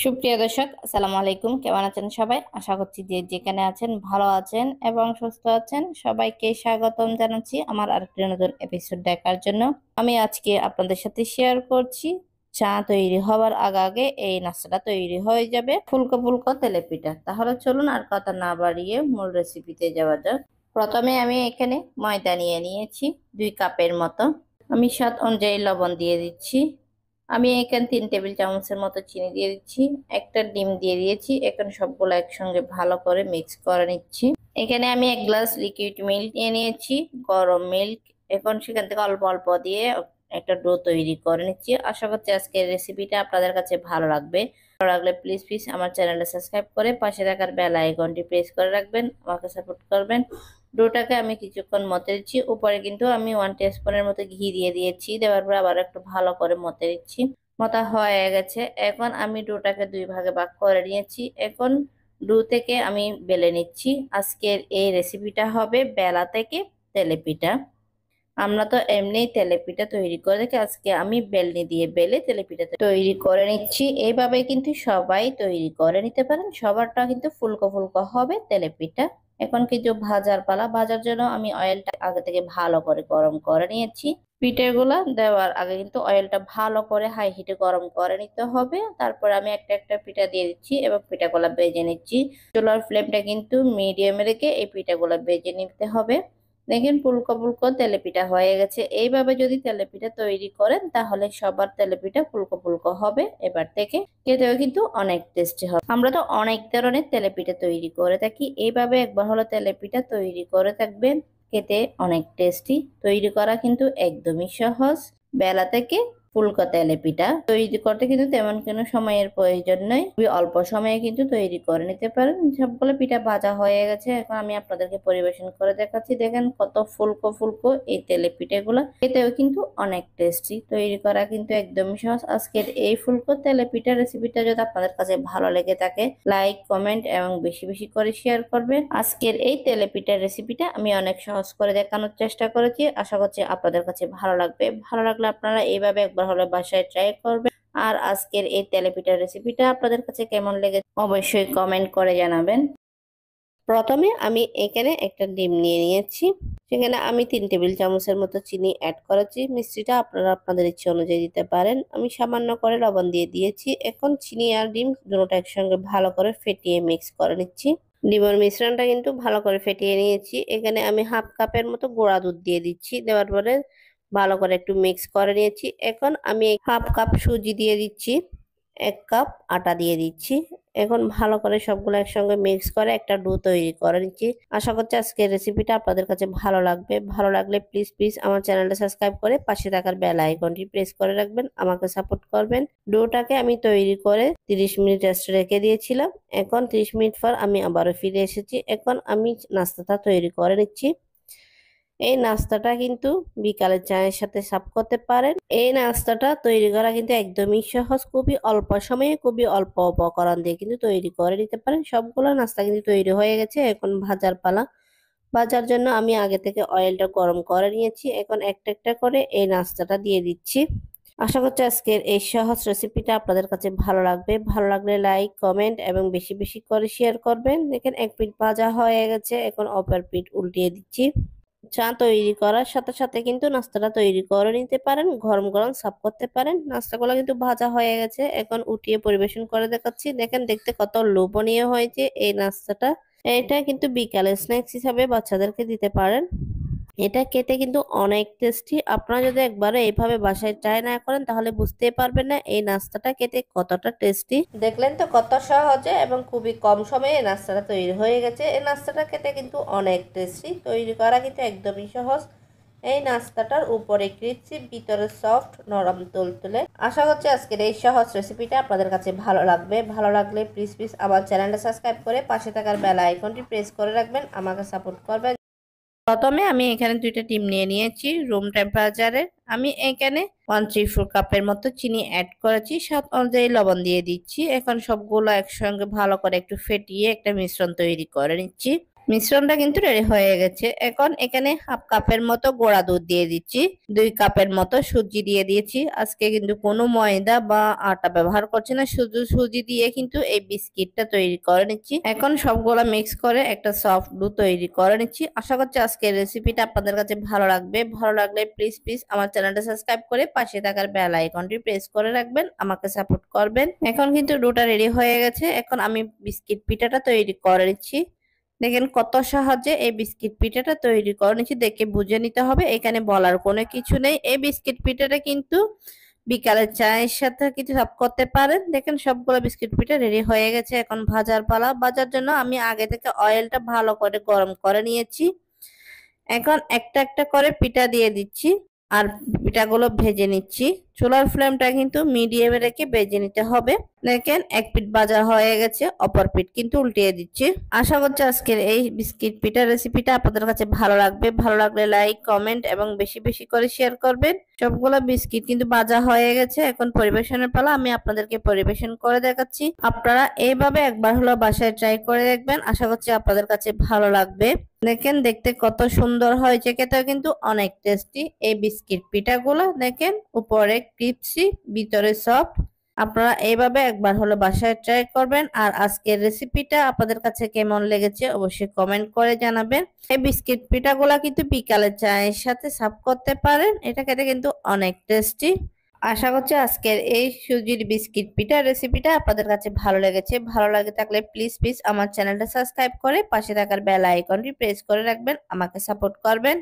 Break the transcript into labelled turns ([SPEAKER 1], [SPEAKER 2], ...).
[SPEAKER 1] সুপ্রিয় দর্শক, আসসালামু আলাইকুম। কেমন আছেন সবাই? আশা করছি যে যেখানে আছেন ভালো আছেন এবং সুস্থ আছেন। সবাইকে স্বাগতম জানাচ্ছি আমার আরেকটি নতুন এপিসোড দেখার জন্য। আমি আজকে আপনাদের সাথে শেয়ার করছি চা তৈরি হওয়ার আগে আগে এই নাস্তাটা তৈরি হয়ে যাবে, ফুলকো ফুলকো তেলে পিঠা। তাহলে চলুন আর কথা না বাড়িয়ে মূল রেসিপিতে যাওয়া যাক। প্রথমে আমি এখানে ময়দা নিয়ে নিয়েছি 2 কাপের মতো। আমি স্বাদ অনুযায়ী লবণ দিয়ে দিচ্ছি। আমি এখানে 3 টেবিল চামচের মতো চিনি দিয়ে দিচ্ছি, একটা ডিম দিয়ে দিয়েছি। এখন সবগুলো একসঙ্গে ভালো করে মিক্স করে নিচ্ছি। এখানে আমি 1 গ্লাস লিকুইড মিল্ক নিয়ে নিয়েছি, গরম মিল্ক। এখন সেখান থেকে অল্প অল্প দিয়ে একটা ডো তৈরি করে নিচ্ছি। আশা করছি আজকের রেসিপিটা আপনাদের কাছে ভালো লাগবে। ভালো লাগলে প্লিজ প্লিজ আমার চ্যানেলটা সাবস্ক্রাইব করে পাশে থাকার বেল আইকনটি প্রেস করে রাখবেন, আমাকে সাপোর্ট করবেন। ডোটাকে আমি কিছুক্ষণ মতে দিচ্ছি। উপরে কিন্তু আমি 1 টিস্পুনের মতো ঘি দিয়ে দিয়েছি, দেওয়ার পর আবার একটু ভালো করে মতে দিচ্ছি। মতা হয়ে গেছে। এখন আমি ডোটাকে 2 ভাগে ভাগ করে নিয়েছি। এখন ডো থেকে আমি বেলে নিচ্ছি। আজকের এই রেসিপিটা হবে বেলা থেকে তেলে পিঠা। আমরা তো এমনি তেলে পিঠা তৈরি করে থাকি, আজকে আমি বেলনি দিয়ে বেলে তেলে পিঠা তৈরি করে নিচ্ছি। এইভাবে কিন্তু সবাই তৈরি করে নিতে পারেন, সবারটা কিন্তু ফুলকো ফুলকো হবে তেলে পিঠা। এখন কিছু ভাজার পালা। ভাজার জন্য আমি অয়েলটা আগে থেকে ভালো করে গরম করে নিয়েছি। পিঠেগুলা দেওয়ার আগে কিন্তু অয়েলটা ভালো করে হাই হিটে গরম করে নিতে হবে। তারপর আমি একটা একটা পিঠা দিয়ে দিচ্ছি এবং পিঠাগুলা ভেজে নিচ্ছি। চুলার ফ্লেমটা কিন্তু মিডিয়ামে রেখে এই পিঠাগুলা ভেজে নিতে হবে। দেখেন ফুলকো ফুলকো তেলেপিঠা হয়ে গেছে। এইভাবে যদি তেলেপিঠা তৈরি করেন তাহলে সবার তেলেপিঠা ফুলকো ফুলকো হবে। এবার থেকে খেতেও কিন্তু অনেক টেস্টি হবে। আমরা তো অনেক ধরনের তেলেপিঠা তৈরি করে থাকি, এইভাবে একবার হলো তেলেপিঠা তৈরি করে থাকবেন, খেতে অনেক টেস্টি। তৈরি করা কিন্তু একদমই সহজ। বেলা থেকে ফুলকো তেলেপিঠা তৈরি করতে কিন্তু তেমন কোনো সময়ের প্রয়োজন নেই, খুবই অল্প সময়ে কিন্তু তৈরি করে নিতে পারেন। সবগুলো পিঠা ভাজা হয়ে গেছে, এখন আমি আপনাদেরকে পরিবেশন করে দেখাচ্ছি। দেখেন কত ফুলকো ফুলকো এই তেলে পিঠাগুলো, খেতেও কিন্তু অনেক টেস্টি। তৈরি করা কিন্তু একদমই সহজ। আজকের এই ফুলকো তেলে পিঠা রেসিপিটা যদি আপনাদের কাছে ভালো লেগে থাকে, লাইক কমেন্ট এবং বেশি বেশি করে শেয়ার করবেন। আজকের এই তেলে পিঠার রেসিপিটা আমি অনেক সহজ করে দেখানোর চেষ্টা করেছি, আশা করছি আপনাদের কাছে ভালো লাগবে। ভালো লাগলে আপনারা এইভাবে একবার হলে বাসায় ট্রাই করবেন। আর আজকের এই তেলেপিঠার রেসিপিটা আপনাদের কাছে কেমন লেগেছে অবশ্যই কমেন্ট করে জানাবেন। প্রথমে আমি এখানে একটা ডিম নিয়ে নিয়েছি, সেখানে আমি 3 টেবিল চামচের মতো চিনি অ্যাড করেছি। মিষ্টিটা আপনারা আপনাদের ইচ্ছে অনুযায়ী দিতে পারেন। আমি সামান্য করে লবণ দিয়ে দিয়েছি। এখন চিনি আর ডিম দুটোটা একসঙ্গে ভালো করে ফেটিয়ে মিক্স করে নিচ্ছি। ডিমের মিশ্রণটা কিন্তু ভালো করে ফেটিয়ে নিয়েছি। এখানে আমি 1/2 কাপের মতো গুঁড়া দুধ দিয়ে দিচ্ছি। দেওয়ার পরে ভালো করে একটু মিক্স করে নিয়েছি। এখন আমি 1/2 কাপ সুজি দিয়ে দিচ্ছি, 1 কাপ আটা দিয়ে দিচ্ছি। এখন ভালো করে সবগুলো একসঙ্গে মিক্স করে একটা ডো তৈরি করে নিচ্ছি। আশা করছি আজকের রেসিপিটা আপনাদের কাছে ভালো লাগবে। ভালো লাগলে প্লিজ প্লিজ আমার চ্যানেলটা সাবস্ক্রাইব করে পাশে থাকার বেল আইকনটি প্রেস করে রাখবেন, আমাকে সাপোর্ট করবেন। ডোটাকে আমি তৈরি করে 30 মিনিট রেস্টে রেখে দিয়েছিলাম। এখন 30 মিনিট পর আমি আবারও ফিরে এসেছি। এখন আমি নাস্তাটা তৈরি করে নিচ্ছি। এই নাস্তাটা কিন্তু বিকালের চায়ের সাথে সার্ভ করতে পারেন। এই নাস্তাটা তৈরি করা কিন্তু একদমই সহজ, খুবই অল্প সময়ে খুবই অল্প উপকরণ দিয়ে কিন্তু তৈরি করে নিতে পারেন। সবগুলো নাস্তা কিন্তু তৈরি হয়ে গেছে, এখন ভাজার পালা। ভাজার জন্য আমি আগে থেকে অয়েলটা গরম করে নিয়েছি। এখন একটা একটা করে এই নাস্তাটা দিয়ে দিচ্ছি। আশা করছি আজকের এই সহজ রেসিপিটা আপনাদের কাছে ভালো লাগবে। ভালো লাগলে লাইক কমেন্ট এবং বেশি বেশি করে শেয়ার করবেন। দেখেন এক পিঠ ভাজা হয়ে গেছে, এখন অপর পিঠ উল্টিয়ে দিচ্ছি। চা তৈরি করার সাথে সাথে কিন্তু নাস্তাটা তৈরি করে নিতে পারেন, গরম গরম সার্ভ করতে পারেন। নাস্তাগুলো কিন্তু ভাজা হয়ে গেছে, এখন উঠিয়ে পরিবেশন করে দেখাচ্ছি। দেখেন দেখতে কত লোভনীয় হয়েছে এই নাস্তাটা। এটা কিন্তু বিকালে স্ন্যাক্স হিসাবে বাচ্চাদেরকে দিতে পারেন। এটা খেতে কিন্তু অনেক টেস্টি। আপনারা যদি একবারে এইভাবে বাসায় ট্রাই না করেন তাহলে বুঝতেই পারবেন না এই নাস্তাটা খেতে কতটা টেস্টি। দেখলেন তো কত সহজে এবং খুবই কম সময়ে এই নাস্তাটা তৈরি হয়ে গেছে। এই নাস্তাটা খেতে কিন্তু অনেক টেস্টি, তৈরি করা কিন্তু একদমই সহজ। এই নাস্তাটার উপরে ক্রিসপি, ভিতরে সফট নরম তুলতুলে। আশা করছি আজকের এই সহজ রেসিপিটা আপনাদের কাছে ভালো লাগবে। ভালো লাগলে প্লিজ প্লিজ আমার চ্যানেলটা সাবস্ক্রাইব করে পাশে থাকার বেল আইকনটি প্রেস করে রাখবেন, আমাকে সাপোর্ট করবেন। প্রথমে আমি এখানে 2টা ডিম নিয়ে নিয়েছি রুম টেম্পারেচারে। আমি এখানে 1/3 কাপের মতো চিনি অ্যাড করেছি, স্বাদ অনুযায়ী লবণ দিয়ে দিচ্ছি। এখন সবগুলো একসঙ্গে ভালো করে একটু ফেটিয়ে একটা মিশ্রণ তৈরি করে নিচ্ছি। মিশ্রণটা কিন্তু রেডি হয়ে গেছে। এখন এখানে হাফ কাপের মতো গোড়া দুধ দিয়ে দিচ্ছি, 2 কাপের মতো সুজি দিয়ে দিয়েছি। আজকে কিন্তু কোনো ময়দা বা আটা ব্যবহার করছি না, শুধু সুজি দিয়ে কিন্তু এই বিস্কিটটা তৈরি করে নিচ্ছি। এখন সবগুলা মিক্স করে একটা সফট ডো তৈরি করে নিচ্ছি। আশা করছি আজকের রেসিপিটা আপনাদের কাছে ভালো লাগবে। ভালো লাগলে প্লিজ প্লিজ আমার চ্যানেলটা সাবস্ক্রাইব করে পাশে থাকার বেল আইকনটি প্রেস করে রাখবেন, আমাকে সাপোর্ট করবেন। এখন কিন্তু ডোটা রেডি হয়ে গেছে। এখন আমি বিস্কিট পিঠাটা তৈরি করে নিচ্ছি। দেখেন কত সহজে এই বিস্কিট পিঠাটা তৈরি করে নিচ্ছি, দেখে বুঝে নিতে হবে, এখানে বলার কোনো কিছু নেই। এই বিস্কিট পিঠাটা কিন্তু বিকালে চায়ের সাথে কিছু সার্ভ করতে পারেন। দেখেন সবগুলো বিস্কিট পিঠা রেডি হয়ে গেছে। এখন ভাজার পালা। ভাজার জন্য আমি আগে থেকে অয়েলটা ভালো করে গরম করে নিয়েছি। এখন একটা একটা করে পিঠা দিয়ে দিচ্ছি আর পিঠাগুলো ভেজে নিচ্ছি। চুলার ফ্লেমটা কিন্তু মিডিয়ামে রেখে ভেজে নিতে হবে। দেখেন এক পিঠ ভাজা হয়ে গেছে, অপর পিঠ কিন্তু উল্টিয়ে দিচ্ছি। আশা করছি আজকের এই বিস্কিট পিঠা রেসিপিটা আপনাদের কাছে ভালো লাগবে। ভালো লাগলে লাইক, কমেন্ট এবং বেশি বেশি করে শেয়ার করবেন। সবগুলো বিস্কিট কিন্তু ভাজা হয়ে গেছে। এখন পরিবেশনের পালা। আমি আপনাদেরকে পরিবেশন করে দেখাচ্ছি। আপনারা এইভাবে একবার হলো বাসায় ট্রাই করে দেখবেন। আশা করছি আপনাদের কাছে ভালো লাগবে। দেখেন দেখতে কত সুন্দর হয়েছে, খেতেও কিন্তু অনেক টেস্টি। এই বিস্কিট পিঠাগুলো দেখেন উপরে ক্রিপসি, ভিতরে সফট। আপনারা এইভাবে একবার হলো বাসায় ট্রাই করবেন। আর আজকের রেসিপিটা আপনাদের কাছে কেমন লেগেছে অবশ্যই কমেন্ট করে জানাবেন। এই বিস্কিট পিঠাগুলা কিন্তু বিকালে চায়ের সাথে সার্ভ করতে পারেন, এটা খেতে কিন্তু অনেক টেস্টি। আশা করছি আজকের এই সুজির বিস্কিট পিঠা রেসিপিটা আপনাদের কাছে ভালো লেগেছে। ভালো লাগে থাকলে প্লিজ প্লিজ আমার চ্যানেলটা সাবস্ক্রাইব করে পাশে থাকার বেল আইকনটি প্রেস করে রাখবেন, আমাকে সাপোর্ট করবেন।